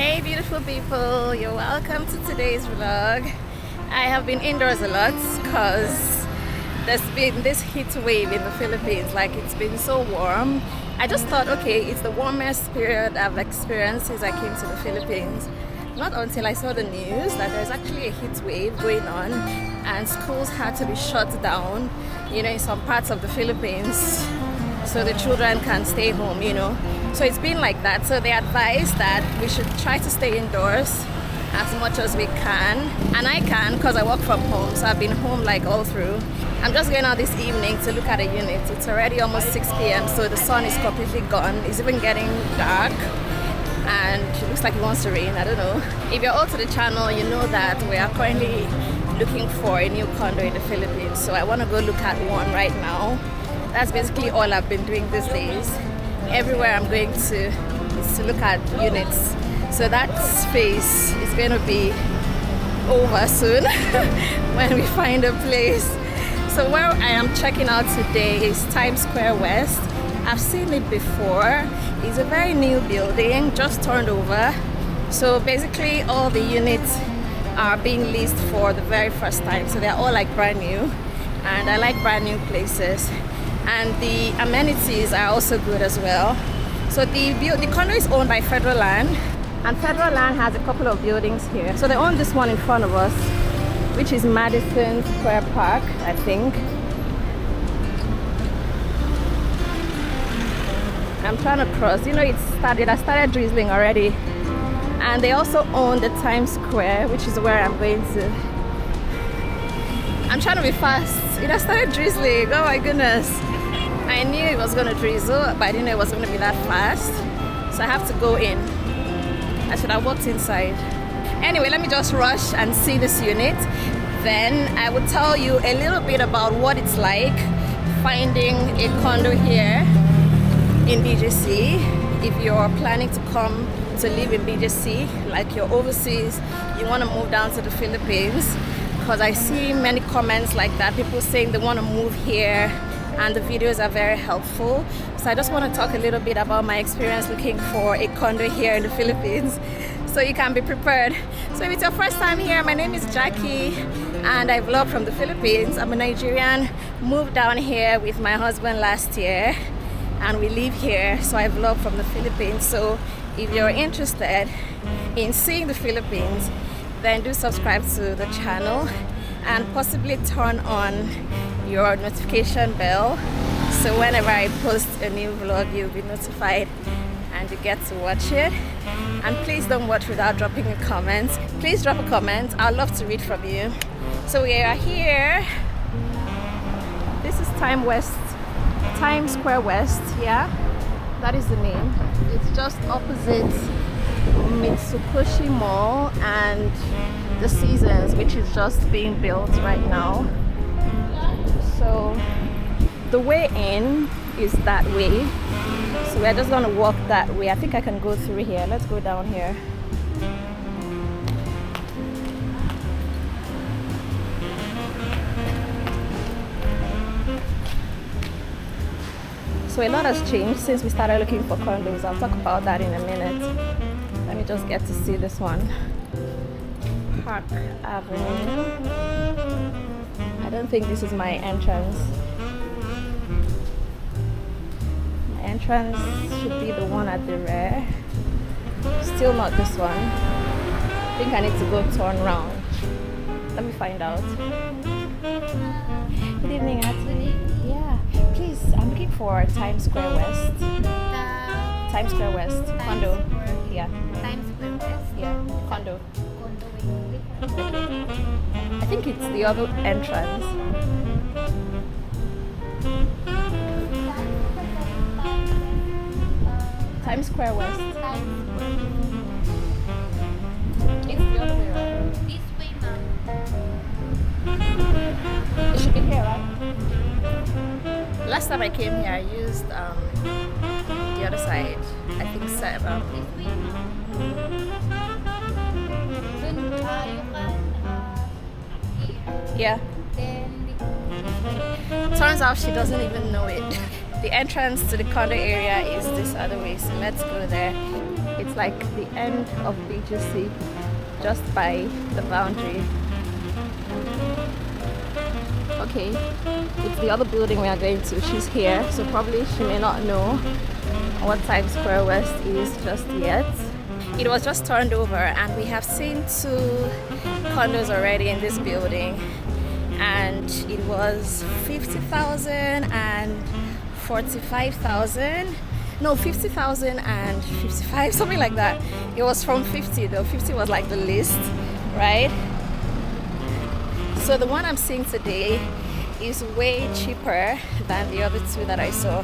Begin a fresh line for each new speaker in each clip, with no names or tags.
Hey beautiful people, you're welcome to today's vlog. I have been indoors a lot because there's been this heat wave in the Philippines. Like, it's been so warm. I just thought, okay, it's the warmest period I've experienced since I came to the Philippines. Not until I saw the news that there's actually a heat wave going on and schools had to be shut down, in some parts of the Philippines, so the children can stay home, So it's been like that. So they advise that we should try to stay indoors as much as we can. And I can because I work from home, so I've been home like all through. I'm just going out this evening to look at a unit. It's already almost 6 p.m. so the sun is completely gone. It's even getting dark and it looks like it wants to rain. I don't know. If you're old to the channel, you know that we are currently looking for a new condo in the Philippines. So I want to go look at one right now. That's basically all I've been doing these days. Everywhere I'm going to is to look at units. So that space is going to be over soon when we find a place. So where I am checking out today is Times Square West. I've seen it before. It's a very new building, just turned over. So basically all the units are being leased for the very first time. So they're all like brand new. And I like brand new places. And the amenities are also good as well. So the condo is owned by Federal Land, and Federal Land has a couple of buildings here. So they own this one in front of us, which is Madison Square Park, I think. I'm trying to cross. I started drizzling already. And they also own the Times Square, which is where I'm going to. I'm trying to be fast. It has started drizzling. Oh my goodness. I knew it was going to drizzle, but I didn't know it was going to be that fast. So I have to go in. I should have walked inside. Anyway, let me just rush and see this unit. Then I will tell you a little bit about what it's like finding a condo here in BGC. If you're planning to come to live in BGC, like you're overseas, you want to move down to the Philippines. Because I see many comments like that, people saying they want to move here, and the videos are very helpful. So I just want to talk a little bit about my experience looking for a condo here in the Philippines, so you can be prepared. So if it's your first time here, my name is Jackie and I vlog from the Philippines. I'm a Nigerian, moved down here with my husband last year and we live here, so I vlog from the Philippines. So if you're interested in seeing the Philippines, then do subscribe to the channel and possibly turn on your notification bell, so whenever I post a new vlog you'll be notified and you get to watch it. And please don't watch without dropping a comment. Please drop a comment, I'd love to read from you. So we are here. This is Times Square West. Yeah, that is the name. It's just opposite Mitsukoshi Mall and the Seasons, which is just being built right now. So the way in is that way, so we're just gonna walk that way. I think I can go through here. Let's go down here. So a lot has changed since we started looking for condos. I'll talk about that in a minute. Let me just get to see this one. Park Avenue. I don't think this is my entrance. My entrance should be the one at the rear. Still not this one. I think I need to go turn around. Let me find out. Good evening, actually. Yeah. Please, I'm looking for Times Square West. Times Square West. Condo. Yeah.
Times Square West?
Yeah. Condo.
Condo.
I think it's the other entrance. Times Square West. It's the other way around.
This way, ma'am.
It should be here, right? Last time I came here, I used the other side. I think 7.
This way, ma'am. Then, you can, here.
Yeah.
Then,
Turns out she doesn't even know it. The entrance to the condo area is this other way, so let's go there. It's It's like the end of BGC, just by the boundary. Okay, it's the other building we are going to. She's here, so probably she may not know what Times Square West is just yet. It was just turned over, and we have seen 2 condos already in this building, and it was 50,000 and 45,000. No, 50,000 and 55, something like that. It was from 50 though. 50 was like the least, right? So the one I'm seeing today is way cheaper than the other 2 that I saw.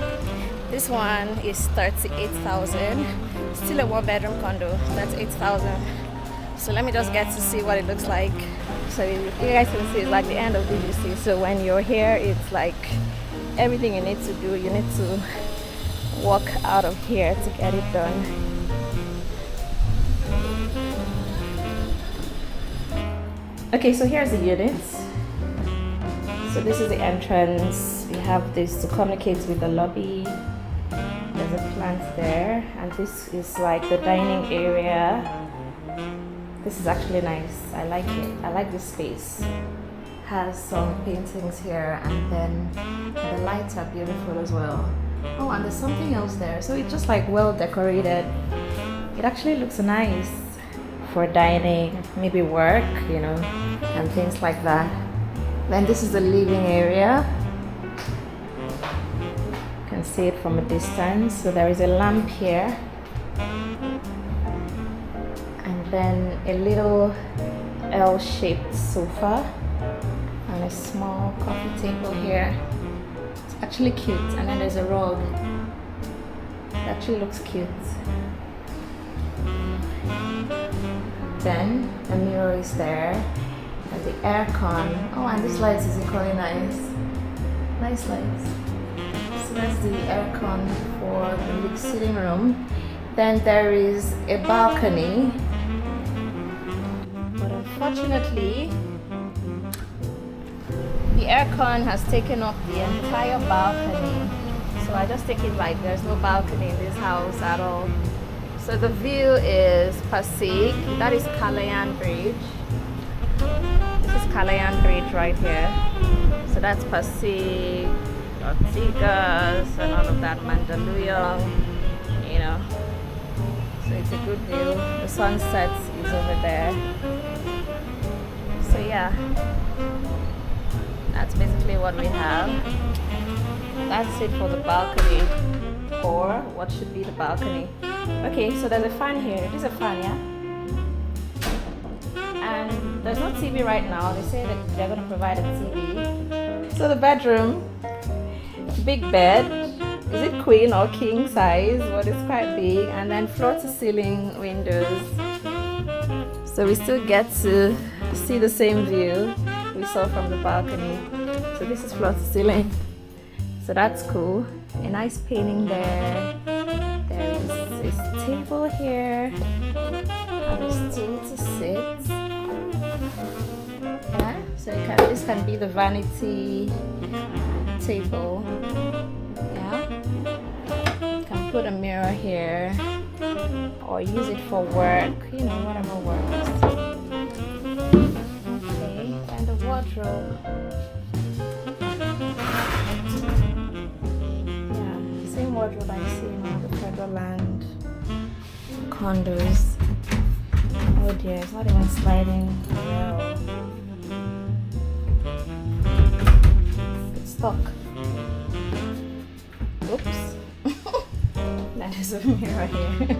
This one is 38,000. Still a 1-bedroom condo. That's 8,000. So let me just get to see what it looks like. So you guys can see it's like the end of BGC. So when you're here, it's like everything you need to do, you need to walk out of here to get it done. Okay, so here's the units. So this is the entrance. We have this to communicate with the lobby. There's a plant there, and this is like the dining area. This is actually nice. I like it. I like this space. Has some paintings here, and then the lights are beautiful as well. Oh, and there's something else there. So it's just like well decorated. It actually looks nice for dining, maybe work, you know, and things like that. Then this is the living area. You can see it from a distance. So there is a lamp here. And then a little L-shaped sofa and a small coffee table here. It's actually cute. And then there's a rug. It actually looks cute. Then a mirror is there. And the aircon. Oh, and this light is equally nice. Nice lights. So that's the aircon for the big sitting room. Then there is a balcony. But unfortunately, the aircon has taken up the entire balcony. So I just take it like there's no balcony in this house at all. So the view is Pasig. That is Kalayaan Bridge. This is Kalayaan Bridge right here. So that's Pasig, Ortigas, and all of that, Mandaluyong, you know. So it's a good view. The sunset is over there. So yeah, that's basically what we have. That's it for the balcony, or what should be the balcony. Okay, so there's a fan here. This is a fan, yeah? And there's no TV right now. They say that they're going to provide a TV. So the bedroom, big bed. Is it queen or king size? Well, it's quite big. And then floor to ceiling windows. So we still get to see the same view we saw from the balcony. So this is floor to ceiling. So that's cool. A nice painting there. There is this table here. And a stool to sit. Yeah. So this can be the vanity table. Yeah. You can put a mirror here or use it for work. You know, whatever works. Okay. And the wardrobe. Wardrobe I see in all the federal land condos. Oh dear, it's not even sliding well. It's stuck. Oops. That is a mirror here.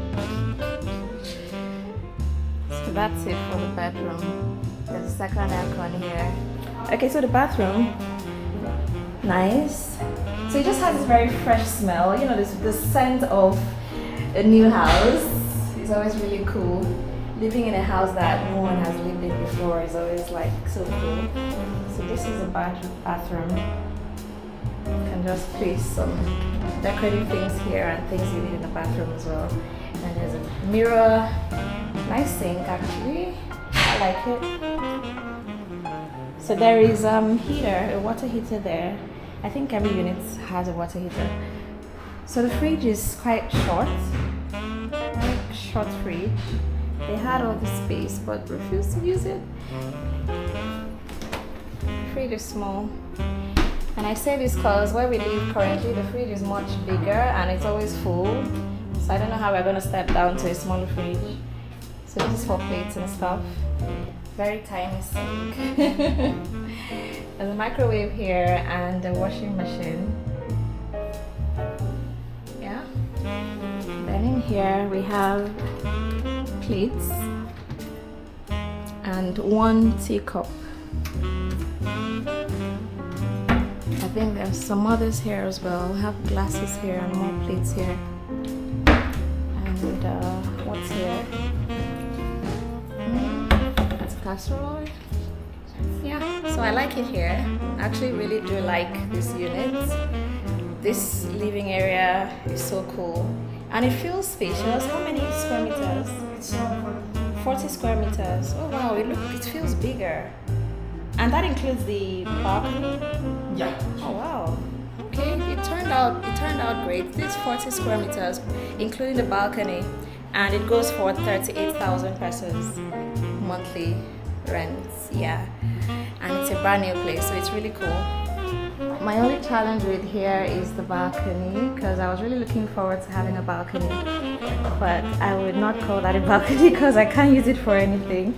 So that's it for the bedroom. There's a second aircon here. Okay, so the bathroom. Nice. So it just has this very fresh smell. You know, the scent of a new house is always really cool. Living in a house that no one has lived in before is always like so cool. So this is a bathroom. You can just place some decorative things here and things you need in the bathroom as well. And there's a mirror. Nice sink actually. I like it. So there is heater, a water heater there. I think every unit has a water heater. So the fridge is quite short. Like short fridge. They had all the space but refused to use it. The fridge is small. And I say this because where we live currently, the fridge is much bigger and it's always full. So I don't know how we're going to step down to a smaller fridge. So this is for plates and stuff. Very tiny sink. There's a microwave here and a washing machine. Yeah. Then in here we have plates and one teacup. I think there's some others here as well. We have glasses here and more plates here. And what's here? That's a casserole. Yeah, so I like it here. I actually really do like this unit. This living area is so cool. And it feels spacious. How many square meters?
It's
40 square meters. Oh wow, it feels bigger. And that includes the balcony?
yeah.
Oh wow. Okay, it turned out great. This 40 square meters, including the balcony, and it goes for 38,000 pesos monthly rents. Yeah, and it's a brand new place, so it's really cool. My only challenge with here is the balcony, because I was really looking forward to having a balcony, but I would not call that a balcony because I can't use it for anything.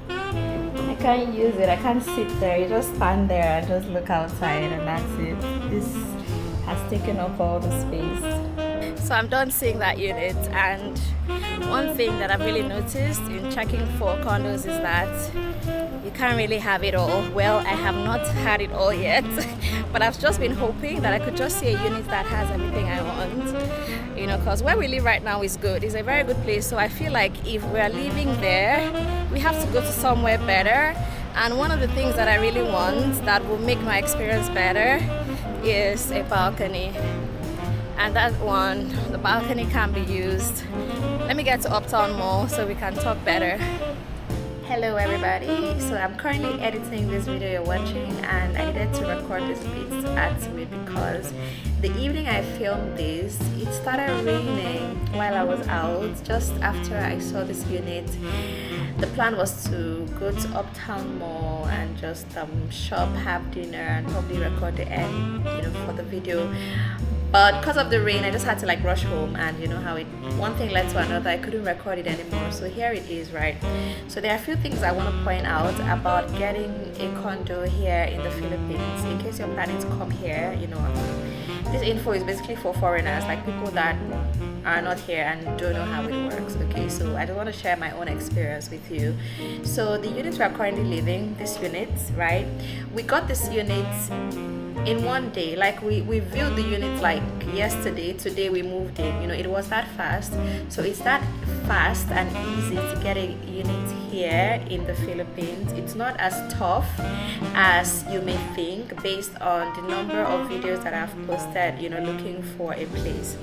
I can't use it. I can't sit there. You just stand there and just look outside, and that's it. This has taken up all the space. So I'm done seeing that unit, and one thing that I've really noticed in checking for condos is that you can't really have it all. Well, I have not had it all yet, but I've just been hoping that I could just see a unit that has everything I want. You know, because where we live right now is good. It's a very good place. So I feel like if we're living there, we have to go to somewhere better. And one of the things that I really want that will make my experience better is a balcony. And that one, the balcony can be used. Let me get to Uptown Mall so we can talk better. Hello everybody, so I'm currently editing this video you're watching, and I needed to record this bit to add to it because the evening I filmed this, it started raining while I was out just after I saw this unit. The plan was to go to Uptown Mall and just shop, have dinner, and probably record the end, for the video. But because of the rain, I just had to rush home, and you know how one thing led to another. I couldn't record it anymore. So here it is, right? So there are a few things I want to point out about getting a condo here in the Philippines. In case you're planning to come here, this info is basically for foreigners, like people that are not here and don't know how it works. Okay, so I just want to share my own experience with you. So the unit we are currently living, this unit, right? We got this unit in one day. We viewed the unit yesterday. Today we moved in. It was that fast. So it's that fast and easy to get a unit here in the Philippines. It's not as tough as you may think based on the number of videos that I've posted, looking for a place.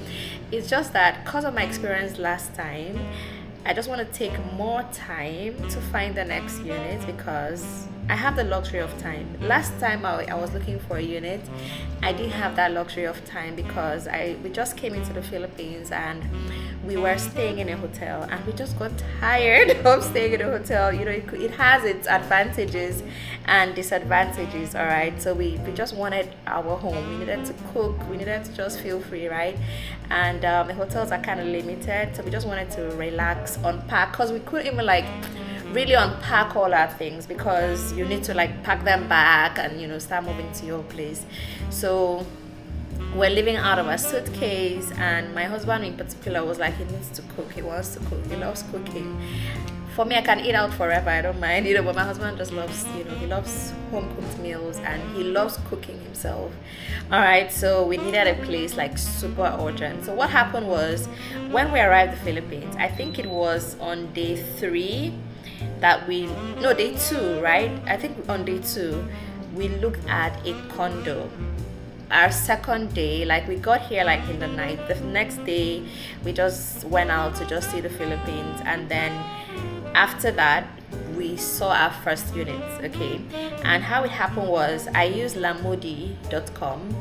It's just that because of my experience last time, I just want to take more time to find the next unit because I have the luxury of time. Last time I was looking for a unit, I didn't have that luxury of time because we just came into the Philippines and we were staying in a hotel, and we just got tired of staying in a hotel. It has its advantages and disadvantages, all right? So we just wanted our home. We needed to cook. We needed to just feel free, right? And the hotels are kind of limited, so we just wanted to relax, unpack, because we couldn't even really unpack all our things because you need to pack them back and start moving to your place. So we're living out of a suitcase, and my husband in particular was he needs to cook. He wants to cook. He loves cooking. For me, I can eat out forever. I don't mind, but my husband just loves, he loves home cooked meals and he loves cooking himself. All right, so we needed a place super urgent. So what happened was when we arrived in the Philippines, I think it was on day 3 that day 2, right? I think on day 2 we looked at a condo. Our second day, we got here in the night. The next day we just went out to just see the Philippines, and then after that we saw our first unit. Okay, and how it happened was I used lamodi.com,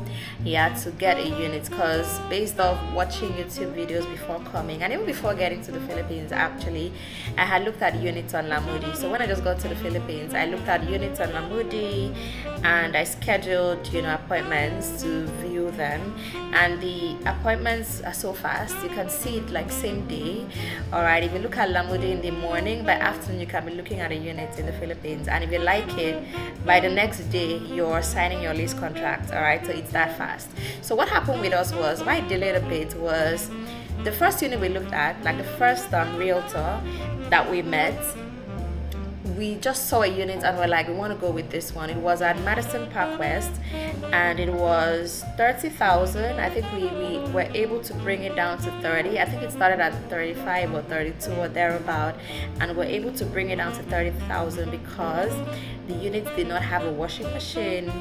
he had to get a unit, because based off watching YouTube videos before coming and even before getting to the Philippines, actually I had looked at units on Lamudi. So when I just got to the Philippines, I looked at units on Lamudi and I scheduled, appointments to view them, and the appointments are so fast. You can see it like same day. All right, if you look at Lamudi in the morning, by afternoon you can be looking at a unit in the Philippines, and if you like it, by the next day you're signing your lease contract. All right, so it's that fast. So what happened with us was, why it delayed a bit was, the first unit we looked at, like the first realtor that we met, we just saw a unit and we're like, we want to go with this one. It was at Madison Park West and it was 30,000. I think we were able to bring it down to 30. I think it started at 35 or 32 or thereabout, and we're able to bring it down to 30,000 because the units did not have a washing machine.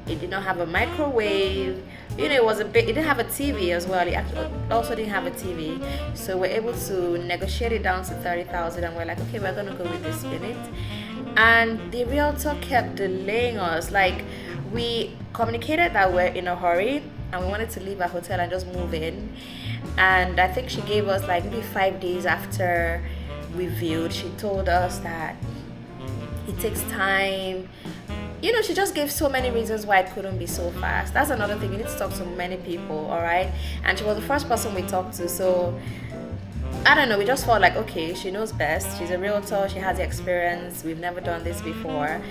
It did not have a microwave. It was a bit. It didn't have a TV as well. It also didn't have a TV. So we're able to negotiate it down to 30,000, and we're like, okay, we're gonna go with this unit. And the realtor kept delaying us. Like, we communicated that we're in a hurry and we wanted to leave our hotel and just move in. And I think she gave us like maybe 5 days after we viewed. She told us that it takes time. She just gave so many reasons why it couldn't be so fast. That's another thing. You need to talk to many people, all right? And she was the first person we talked to. So, I don't know. We just felt like, okay, she knows best. She's a realtor. She has the experience. We've never done this before.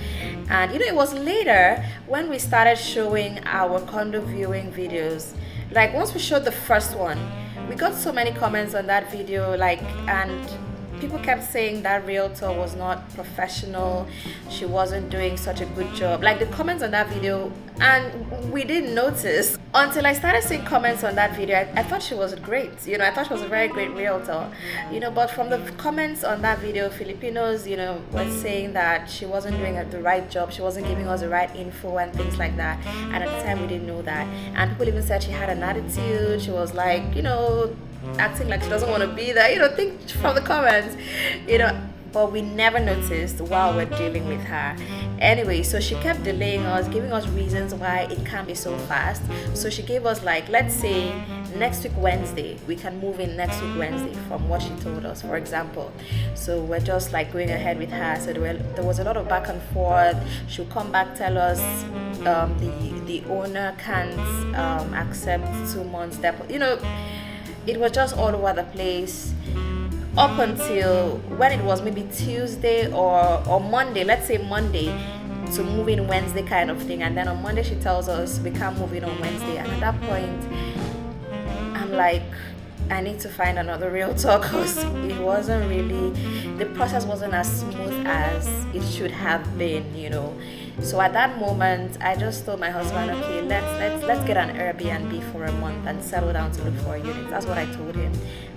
And, it was later when we started showing our condo viewing videos. Like, once we showed the first one, we got so many comments on that video, and people kept saying that realtor was not professional, she wasn't doing such a good job, like the comments on that video, and we didn't notice until I started seeing comments on that video. I thought she was great, I thought she was a very great realtor, but from the comments on that video, Filipinos, were saying that she wasn't doing the right job, she wasn't giving us the right info and things like that, and at the time we didn't know that. And people even said she had an attitude, she was like, acting like she doesn't want to be there, think from the comments, but we never noticed while we're dealing with her. Anyway, so she kept delaying us, giving us reasons why it can't be so fast. So she gave us, like, let's say next week Wednesday, we can move in next week Wednesday from what she told us, for example. So we're just like going ahead with her. So there was a lot of back and forth. She'll come back, tell us the owner can't accept 2 months deposit. It was just all over the place up until when it was maybe Tuesday or Monday, let's say Monday, to move in Wednesday kind of thing. And then on Monday she tells us we can't move in on Wednesday. And at that point, I'm like, I need to find another realtor, because it wasn't really, the process wasn't as smooth as it should have been, So at that moment, I just told my husband, okay, let's get an Airbnb for a month and settle down to look for a unit. That's what I told him.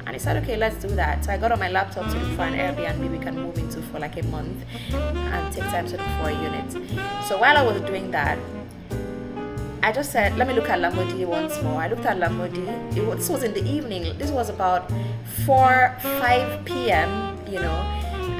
And he said, okay, let's do that. So I got on my laptop to look for an Airbnb we can move into for like a month and take time to look for a unit. So while I was doing that, I just said, let me look at Lamudi once more. I looked at Lamudi. This was in the evening. This was about 5 p.m.,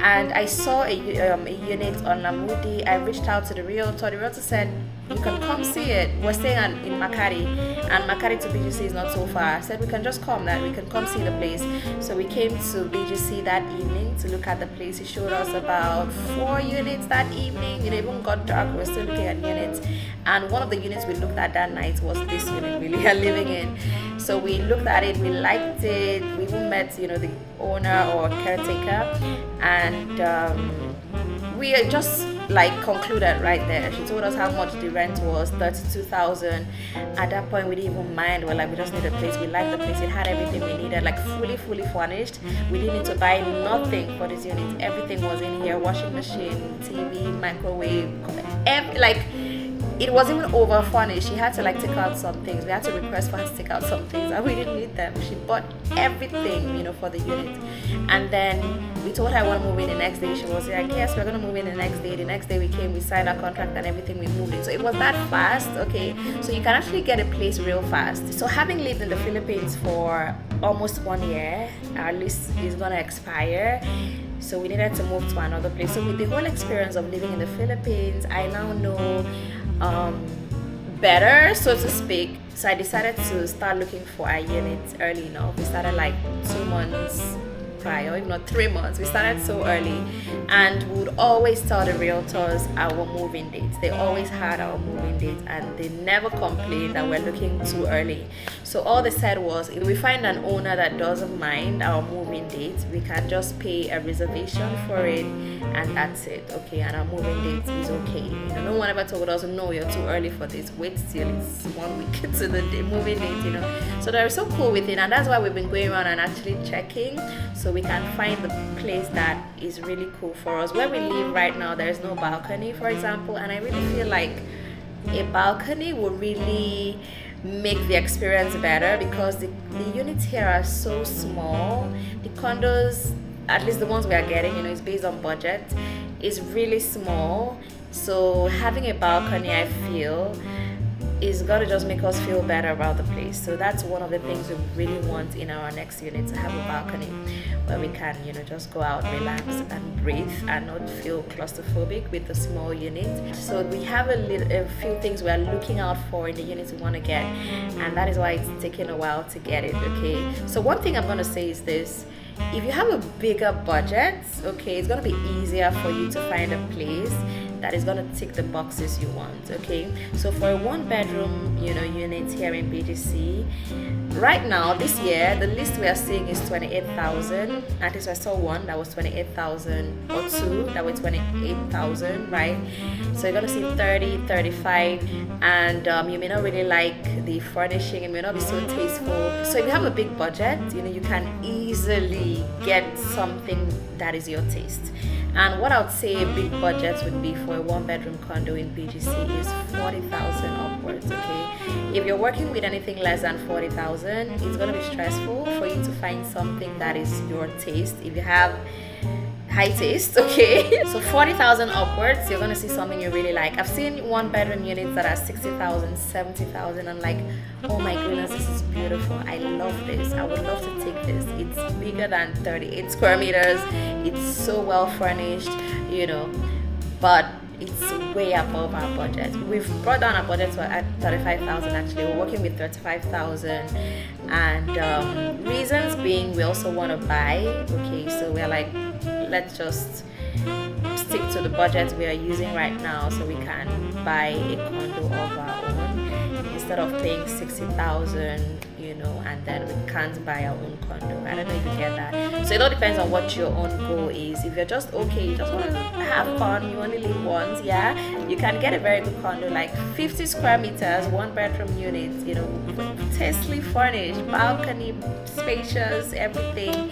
and I saw a unit on Lamudi. I reached out to the realtor. The realtor said, you can come see it. We're staying in Makati, and Makati to BGC is not so far. I said, we can just come, that we can come see the place. So we came to BGC that evening to look at the place. He showed us about 4 units that evening. It even got dark. We were still looking at units. And one of the units we looked at that night was this unit we are living in. So we looked at it, we liked it. We even met, the owner or caretaker, and we just concluded right there. She told us how much the rent was, 32,000. At that point, we didn't even mind. We're like, we just need a place. We liked the place. It had everything we needed, like fully furnished. We didn't need to buy nothing for this unit. Everything was in here: washing machine, TV, microwave, it was even over furnished. She had to take out some things. We had to request for her to take out some things, and we didn't need them. She bought everything, for the unit. And then we told her I want to move in the next day. She was like, yes, we're going to move in the next day. The next day we came, we signed our contract and everything, we moved in. So it was that fast, okay? So you can actually get a place real fast. So having lived in the Philippines for almost 1 year, our lease is going to expire. So we needed to move to another place. So with the whole experience of living in the Philippines, I now know better, so to speak. So I decided to start looking for a unit early enough. We started like 2 months prior, if not 3 months. We started so early, and we would always tell the realtors our moving dates. They always had our moving dates, and they never complained that we're looking too early. So all they said was, if we find an owner that doesn't mind our moving dates, we can just pay a reservation for it, and that's it. Okay, and our moving date is okay. No one ever told us, no, you're too early for this, wait till it's 1 week to the moving date. So they're so cool with it, and that's why we've been going around and actually checking, so we can find the place that is really cool for us. Where we live right now, there's no balcony, for example, and I really feel like a balcony would really make the experience better, because the units here are so small. The condos, at least the ones we are getting, is based on budget, is really small. So having a balcony, I feel, is gonna just make us feel better about the place. So that's one of the things we really want in our next unit, to have a balcony where we can just go out, relax and breathe, and not feel claustrophobic with the small unit. So we have a few things we are looking out for in the units we want to get, and that is why it's taking a while to get it. Okay, so one thing I'm going to say is this: if you have a bigger budget, okay, it's going to be easier for you to find a place that is going to tick the boxes you want. Okay, so for a 1-bedroom unit here in BGC right now, this year, the list we are seeing is 28,000. At least I saw one that was 28,000, or two that were 28,000, right? So you're gonna see 30, 35, and you may not really like the furnishing, it may not be so tasteful. So if you have a big budget, you can easily get something that is your taste. And what I would say a big budget would be for a 1-bedroom condo in BGC is 40,000 upwards. Okay, if you're working with anything less than 40,000, it's gonna be stressful for you to find something that is your taste. If you have high taste, okay, so 40,000 upwards, you're gonna see something you really like. I've seen 1-bedroom units that are 60,000, 70,000. I'm like, oh my goodness, this is beautiful, I love this, I would love to take this. It's bigger than 38 square meters, it's so well furnished, but it's way above our budget. We've brought down our budget to at 35,000. Actually, we're working with 35,000, and reasons being, we also want to buy. Okay, so we're like, let's just stick to the budget we are using right now, so we can buy a condo of our own instead of paying 60,000, and then we can't buy our own condo. I don't know if you get that. So it all depends on what your own goal is. If you're just okay, you just want to have fun, you only live once, yeah, you can get a very good condo, like 50 square meters, 1-bedroom unit, tastefully furnished, balcony, spacious, everything,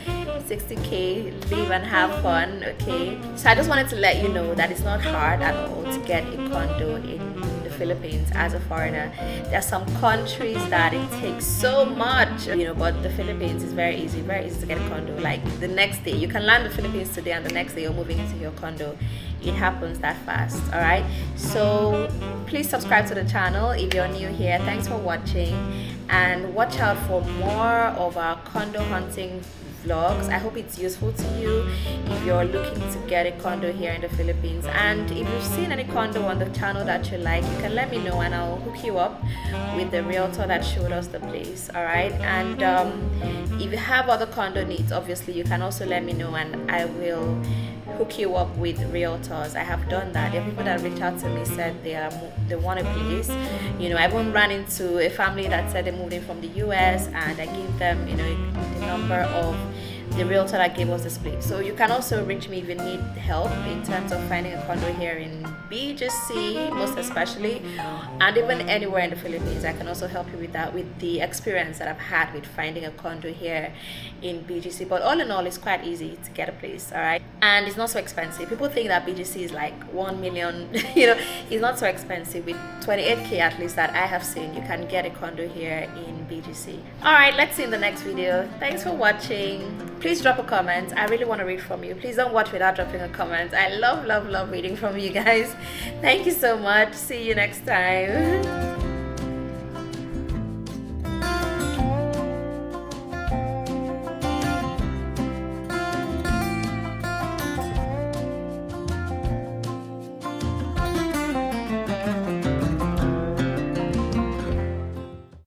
60K, live and have fun. Okay, so I just wanted to let you know that it's not hard at all to get a condo in the Philippines as a foreigner. There are some countries that it takes so much, but the Philippines is very easy to get a condo. Like the next day, you can land the Philippines today, and the next day you're moving into your condo. It happens that fast. All right, so please subscribe to the channel if you're new here. Thanks for watching, and watch out for more of our condo hunting vlogs. I hope it's useful to you if you're looking to get a condo here in the Philippines. And if you've seen any condo on the channel that you like, you can let me know, and I'll hook you up with the realtor that showed us the place. All right, and if you have other condo needs, obviously you can also let me know, and I will hook you up with realtors. I have done that. There are people that reach out to me, said they want a place. I even ran into a family that said they moved in from the US, and I gave them the number of the realtor that gave us this place. So you can also reach me if you need help in terms of finding a condo here in BGC, most especially, and even anywhere in the Philippines. I can also help you with that, with the experience that I've had with finding a condo here in BGC. But all in all, it's quite easy to get a place. All right, and it's not so expensive. People think that BGC is like 1 million. It's not so expensive. With 28K at least that I have seen, you can get a condo here in BGC. All right, let's see in the next video. Thanks for watching. Please drop a comment. I really want to read from you. Please don't watch without dropping a comment. I love reading from you guys. Thank you so much. See you next time.